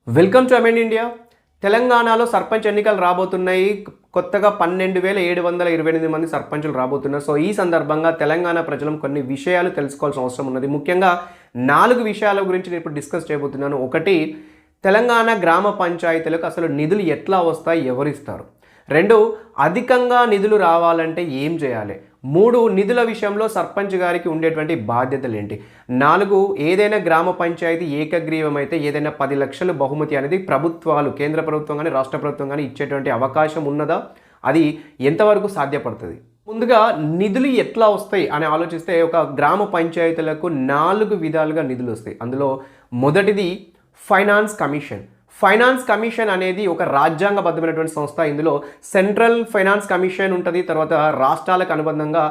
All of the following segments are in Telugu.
Welcome to amend India. తెలంగాణలో సర్పంచ్ ఎన్నికలు రాబోతున్నాయి. కొత్తగా 12,728 మంది సర్పంచులు రాబోతున్నారు. సో ఈ సందర్భంగా తెలంగాణ ప్రజలు కొన్ని విషయాలు తెలుసుకోవాల్సిన అవసరం ఉన్నది. ముఖ్యంగా 4 విషయాల గురించి నేను ఇప్పుడు డిస్కస్ చేయబోతున్నాను. ఒకటి, తెలంగాణ గ్రామ పంచాయతీలకు అసలు నిధులు ఎట్లా వస్తాయి, ఎవరిస్తారు? 2, అధికంగా నిధులు రావాలంటే ఏం చేయాలి? 3, నిధుల విషయంలో సర్పంచ్ గారికి ఉండేటువంటి బాధ్యతలు ఏంటి? 4, ఏదైనా గ్రామ పంచాయతీ ఏకగ్రీవం అయితే ఏదైనా 10 లక్షలు బహుమతి అనేది ప్రభుత్వాలు, కేంద్ర ప్రభుత్వం కానీ రాష్ట్ర ప్రభుత్వం కానీ ఇచ్చేటువంటి అవకాశం ఉన్నదా? అది ఎంతవరకు సాధ్యపడుతుంది? ముందుగా నిధులు ఎట్లా వస్తాయి అని ఆలోచిస్తే ఒక గ్రామ పంచాయతీలకు 4 విధాలుగా నిధులు వస్తాయి. అందులో మొదటిది ఫైనాన్స్ కమిషన్. ఫైనాన్స్ కమిషన్ అనేది ఒక రాజ్యాంగబద్ధమైనటువంటి సంస్థ. ఇందులో సెంట్రల్ ఫైనాన్స్ కమిషన్ ఉంటుంది, తర్వాత రాష్ట్రాలకు అనుబంధంగా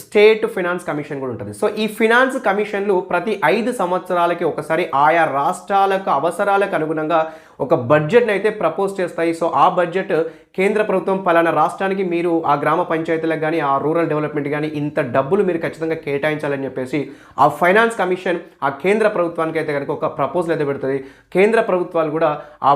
స్టేట్ ఫైనాన్స్ కమిషన్ కూడా ఉంటుంది. సో ఈ ఫైనాన్స్ కమిషన్లు ప్రతి 5 సంవత్సరాలకి ఒకసారి ఆయా రాష్ట్రాలకు అవసరాలకు అనుగుణంగా ఒక బడ్జెట్ని అయితే ప్రపోజ్ చేస్తాయి. సో ఆ బడ్జెట్ కేంద్ర ప్రభుత్వం పలానా రాష్ట్రానికి మీరు ఆ గ్రామ పంచాయతీలకు కానీ ఆ రూరల్ డెవలప్మెంట్ కానీ ఇంత డబ్బులు మీరు ఖచ్చితంగా కేటాయించాలని చెప్పేసి ఆ ఫైనాన్స్ కమిషన్ ఆ కేంద్ర ప్రభుత్వానికి అయితే కనుక ఒక ప్రపోజల్ అయితే పెడుతుంది. కేంద్ర ప్రభుత్వాలు కూడా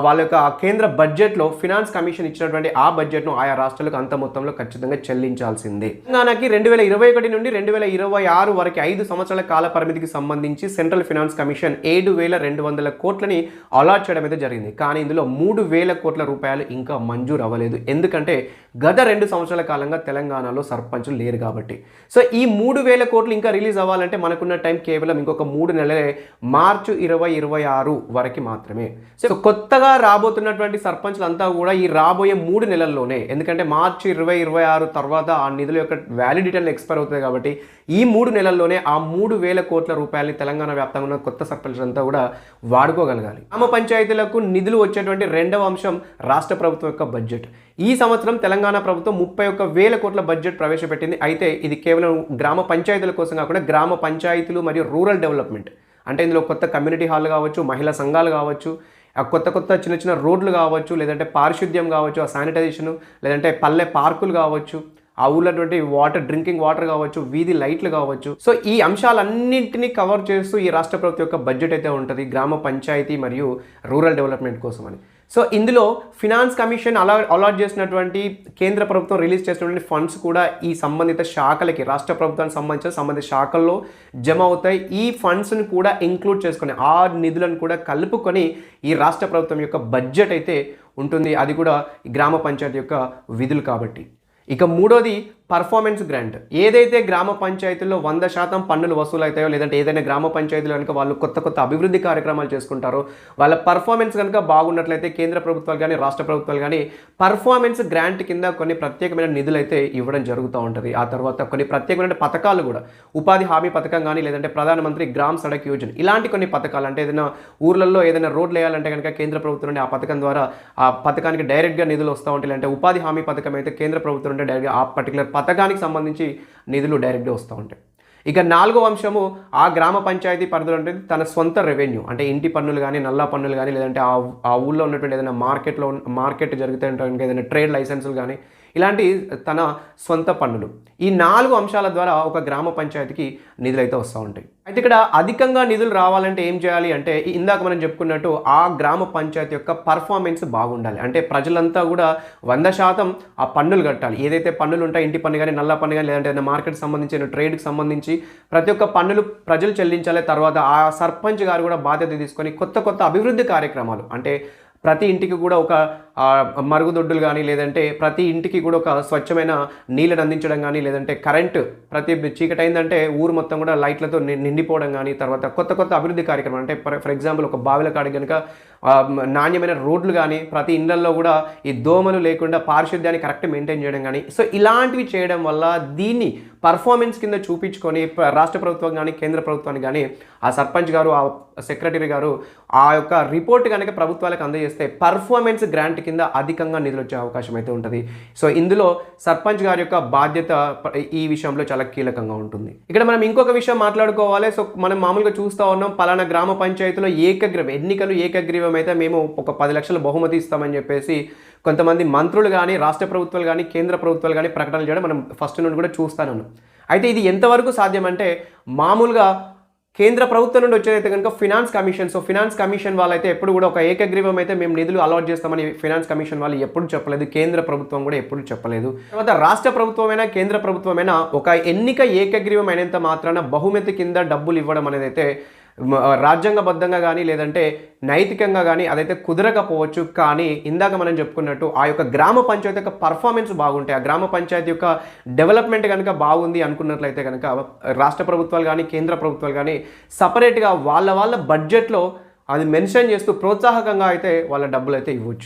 వాళ్ళ యొక్క కేంద్ర బడ్జెట్లో ఫైనాన్స్ కమిషన్ ఇచ్చినటువంటి ఆ బడ్జెట్ను ఆయా రాష్ట్రాలకు అంత మొత్తంలో ఖచ్చితంగా చెల్లించాల్సిందే. తెలంగాణకి 2021 నుండి 2026 వరకు 5 సంవత్సరాల కాల పరిమితికి సంబంధించి సెంట్రల్ ఫైనాన్స్ కమిషన్ 7,200 కోట్లని అలాట్ చేయడం అయితే జరిగింది. కానీ ఇందులో 3,000 కోట్ల రూపాయలు ఇంకా మంజూరు అవ్వలేదు. ఎందుకంటే గత 2 సంవత్సరాల కాలంగా తెలంగాణలో సర్పంచులు లేరు కాబట్టి. సో ఈ 3,000 కోట్లు ఇంకా రిలీజ్ అవ్వాలంటే మనకున్న టైం కేవలం ఇంకొక 3 నెలలే, మార్చి 2026 వరకు మాత్రమే. సో కొత్తగా రాబోతున్నటువంటి సర్పంచులంతా కూడా ఈ రాబోయే 3 నెలల్లోనే, ఎందుకంటే మార్చి 2026 తర్వాత ఆ నిధుల యొక్క వ్యాలిడిటీ ఎక్స్పైర్ అవుతుంది కాబట్టి ఈ 3 నెలల్లోనే ఆ 3,000 కోట్ల రూపాయలని తెలంగాణ వ్యాప్తంగా ఉన్న కొత్త సర్పంచులంతా కూడా వాడుకోగలగాలి. గ్రామ పంచాయతీలకు నిధులు వచ్చేటువంటి 2వ అంశం రాష్ట్ర ప్రభుత్వం యొక్క బడ్జెట్. ఈ సంవత్సరం తెలంగాణ ప్రభుత్వం 31,000 కోట్ల బడ్జెట్ ప్రవేశపెట్టింది. అయితే ఇది కేవలం గ్రామ పంచాయతీల కోసం కాకుండా గ్రామ పంచాయతీలు మరియు రూరల్ డెవలప్మెంట్, అంటే ఇందులో కొత్త కమ్యూనిటీ హాల్ కావచ్చు, మహిళా సంఘాలు కావచ్చు, కొత్త చిన్న చిన్న రోడ్లు కావచ్చు, లేదంటే పారిశుద్ధ్యం కావచ్చు, ఆ శానిటైజేషన్, లేదంటే పల్లె పార్కులు కావచ్చు, ఆ ఊళ్ళటువంటి డ్రింకింగ్ వాటర్ కావచ్చు, వీధి లైట్లు కావచ్చు. సో ఈ అంశాలన్నింటినీ కవర్ చేస్తూ ఈ రాష్ట్ర ప్రభుత్వం యొక్క బడ్జెట్ అయితే ఉంటుంది గ్రామ పంచాయతీ మరియు రూరల్ డెవలప్మెంట్ కోసం అని. సో ఇందులో ఫినాన్స్ కమిషన్ అలాట్ చేసినటువంటి కేంద్ర ప్రభుత్వం రిలీజ్ చేసినటువంటి ఫండ్స్ కూడా ఈ సంబంధిత శాఖలకి, రాష్ట్ర ప్రభుత్వానికి సంబంధించిన సంబంధిత శాఖల్లో జమ అవుతాయి. ఈ ఫండ్స్ని కూడా ఇంక్లూడ్ చేసుకొని, ఆ నిధులను కూడా కలుపుకొని ఈ రాష్ట్ర ప్రభుత్వం యొక్క బడ్జెట్ అయితే ఉంటుంది. అది కూడా గ్రామ పంచాయతీ యొక్క విధులు కాబట్టి. ఇక 3వది పర్ఫార్మెన్స్ గ్రాంట్. ఏదైతే గ్రామ పంచాయతీల్లో 100% పన్నులు వసూలు అవుతాయో, లేదంటే ఏదైనా గ్రామ పంచాయతీలు కనుక వాళ్ళు కొత్త అభివృద్ధి కార్యక్రమాలు చేసుకుంటారో, వాళ్ళ పర్ఫార్మెన్స్ కనుక బాగున్నట్లయితే కేంద్ర ప్రభుత్వాలు కానీ రాష్ట్ర ప్రభుత్వాలు కానీ పర్ఫార్మెన్స్ గ్రాంట్ కింద కొన్ని ప్రత్యేకమైన నిధులు అయితే ఇవ్వడం జరుగుతూ ఉంటుంది. ఆ తర్వాత కొన్ని ప్రత్యేకమైన పథకాలు కూడా, ఉపాధి హామీ పథకం కానీ, లేదంటే ప్రధానమంత్రి గ్రామ్ సడక్ యోజన, ఇలాంటి కొన్ని పథకాలు, అంటే ఏదైనా ఊర్లలో ఏదైనా రోడ్లు వేయాలంటే కనుక కేంద్ర ప్రభుత్వం నుండి ఆ పథకం ద్వారా ఆ పథకానికి డైరెక్ట్గా నిధులు వస్తూ ఉంటాయి. లేదంటే ఉపాధి హామీ పథకం అయితే కేంద్ర ప్రభుత్వం నుండి డైరెక్ట్గా ఆ పర్టికులర్ పథకానికి సంబంధించి నిధులు డైరెక్ట్గా వస్తూ ఉంటాయి. ఇక 4వ అంశము, ఆ గ్రామ పంచాయతీ పరిధిలో ఉంటుంది తన సొంత రెవెన్యూ, అంటే ఇంటి పన్నులు కానీ, నల్లా పన్నులు కానీ, లేదంటే ఆ ఊళ్ళో ఉన్నటువంటి ఏదైనా మార్కెట్ జరిగితే ఏదైనా ట్రేడ్ లైసెన్సులు కానీ, ఇలాంటి తన సొంత పన్నులు. ఈ 4 అంశాల ద్వారా ఒక గ్రామ పంచాయతీకి నిధులు అయితే వస్తూ ఉంటాయి. అయితే ఇక్కడ అధికంగా నిధులు రావాలంటే ఏం చేయాలి అంటే, ఇందాక మనం చెప్పుకున్నట్టు ఆ గ్రామ పంచాయతీ యొక్క పర్ఫార్మెన్స్ బాగుండాలి. అంటే ప్రజలంతా కూడా 100% ఆ పన్నులు కట్టాలి. ఏదైతే పన్నులు ఉంటాయి, ఇంటి పన్ను కానీ, నల్ల పన్ను కానీ, లేదంటే ఏదైనా మార్కెట్కి సంబంధించిన ట్రేడ్కి సంబంధించి ప్రతి ఒక్క పన్నులు ప్రజలు చెల్లించాలి. తర్వాత ఆ సర్పంచ్ గారు కూడా బాధ్యత తీసుకొని కొత్త అభివృద్ధి కార్యక్రమాలు, అంటే ప్రతి ఇంటికి కూడా ఒక మరుగుదొడ్డులు కానీ, లేదంటే ప్రతి ఇంటికి కూడా ఒక స్వచ్ఛమైన నీళ్ళని అందించడం కానీ, లేదంటే కరెంటు ప్రతి చీకటి అయిందంటే ఊరు మొత్తం కూడా లైట్లతో నిండిపోవడం కానీ, తర్వాత కొత్త అభివృద్ధి కార్యక్రమం, అంటే ఫర్ ఎగ్జాంపుల్ ఒక బావిల కాడికి కనుక నాణ్యమైన రోడ్లు కానీ, ప్రతి ఇళ్లలో కూడా ఈ దోమలు లేకుండా పారిశుద్ధ్యాన్ని కరెక్ట్ మెయింటైన్ చేయడం కానీ. సో ఇలాంటివి చేయడం వల్ల దీన్ని పర్ఫార్మెన్స్ కింద చూపించుకొని రాష్ట్ర ప్రభుత్వం కానీ, కేంద్ర ప్రభుత్వానికి కానీ ఆ సర్పంచ్ గారు, ఆ సెక్రటరీ గారు ఆ యొక్క రిపోర్ట్ కనుక ప్రభుత్వాలకు అందజేస్తే పర్ఫార్మెన్స్ గ్రాంట్ కింద అధికంగా నిధులు వచ్చే అవకాశం అయితే ఉంటుంది. సో ఇందులో సర్పంచ్ గారి యొక్క బాధ్యత ఈ విషయంలో చాలా కీలకంగా ఉంటుంది. ఇక్కడ మనం ఇంకొక విషయం మాట్లాడుకోవాలి. సో మనం మామూలుగా చూస్తూ ఉన్నాం, పలానా గ్రామ పంచాయతీలో ఎన్నికలు ఏకగ్రీవం అయితే మేము ఒక 10 లక్షల బహుమతి ఇస్తామని చెప్పేసి కొంతమంది మంత్రులు కానీ, రాష్ట్ర ప్రభుత్వాలు కానీ, కేంద్ర ప్రభుత్వాలు కానీ ప్రకటనలు చేయడం మనం ఫస్ట్ నుండి కూడా చూస్తాను. అయితే ఇది ఎంతవరకు సాధ్యం అంటే, మామూలుగా కేంద్ర ప్రభుత్వం నుండి వచ్చేదైతే కనుక finance commission. So finance commission వాళ్ళైతే ఎప్పుడు కూడా ఒక ఏకగ్రీవం అయితే మేము నిధులు అలాట్ చేస్తామని ఫినాన్స్ కమిషన్ వాళ్ళు ఎప్పుడు చెప్పలేదు. కేంద్ర ప్రభుత్వం కూడా ఎప్పుడు చెప్పలేదు. తర్వాత రాష్ట్ర ప్రభుత్వమైనా కేంద్ర ప్రభుత్వమైనా ఒక ఎన్నిక ఏకగ్రీవం అయినంత మాత్రాన బహుమతి కింద డబ్బులు ఇవ్వడం అనేది అయితే రాజ్యాంగబద్ధంగా కానీ లేదంటే నైతికంగా కానీ అదైతే కుదరకపోవచ్చు. కానీ ఇందాక మనం చెప్పుకున్నట్టు ఆ యొక్క గ్రామ పంచాయతీ యొక్క పర్ఫార్మెన్స్ బాగుంటే, ఆ గ్రామ పంచాయతీ యొక్క డెవలప్మెంట్ కనుక బాగుంది అనుకున్నట్లయితే కనుక రాష్ట్ర ప్రభుత్వాలు కానీ కేంద్ర ప్రభుత్వాలు కానీ సపరేట్గా వాళ్ళ బడ్జెట్లో అది మెన్షన్ చేస్తూ ప్రోత్సాహకంగా అయితే వాళ్ళ డబ్బులు అయితే ఇవ్వచ్చు.